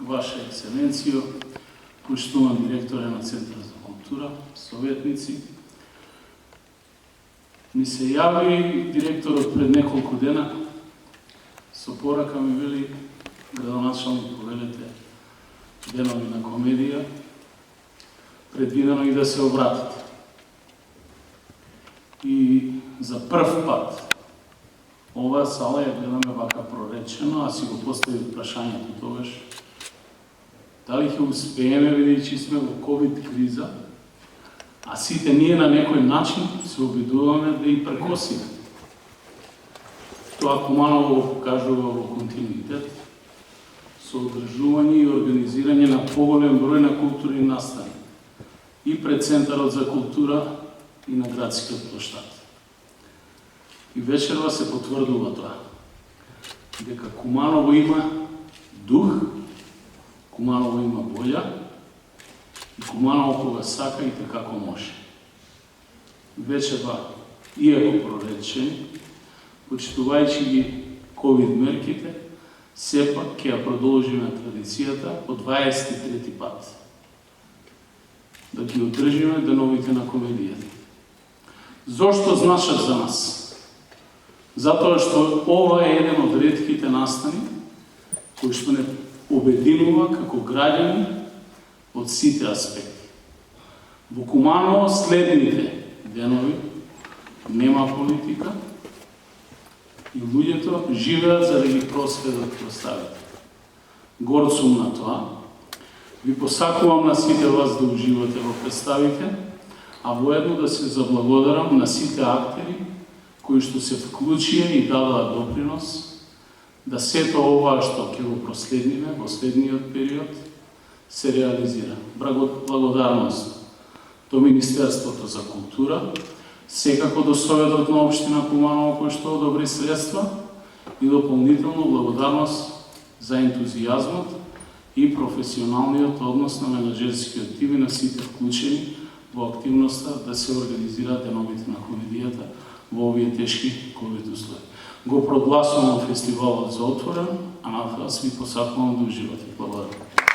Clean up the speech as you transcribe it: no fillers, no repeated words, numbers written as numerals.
Ваша екселенцијо, поштуван директоре на Центар за култура, советници, ми се јави директорот пред неколку дена со порака, ми вели: градоначалник, повелете денови на комедија, предвидено и да се обратите. И за прв пат оваа сала ја гледаме вака проречено, а си го постави прашањето тогаш дали ќе успееме, бидејќи сме во ковид криза, а сите ние на некој начин се обидуваме да и прекосиме. Тоа Куманово го покажува во континуитет, со одржување и организирање на поголем број на културни настани и пред Центарот за култура и на градскиот плоштад. И вечерва се потврдува тоа, дека Куманово има дух, Куманово има волја и Куманово кога сака и како може. Вечерва, иако проречени, почитувајќи ги ковид мерките, сепак ќе ја продолжиме традицијата по 23 пат да ги одржиме деновите на комедијата. Зошто значат за нас? Затоа што ова е еден од ретките настани кој што не обединува како граѓани од сите аспекти. Во Куманово следните денови нема политика и луѓето живеат за да ги просведат представите. Горд сум на тоа. Ви посакувам на сите вас да уживате во представите, а воедно да се заблагодарам на сите актери кои што се вклучија и дадоа допринос да сето ова што ќе го проследиме во следниот период се реализира. Благодарност до Министерството за култура, секако до Советот на општина Куманово кој што одобри средства и дополнително благодарност за ентузијазмот и професионалниот однос на менаџерскиот тим и на сите вклучени во активноста да се организираат деновите на комедијата во овие тешки ковид услови. Го прогласувам фестивалот за отворен, а на вас ви посакувам да уживате. Благодарам.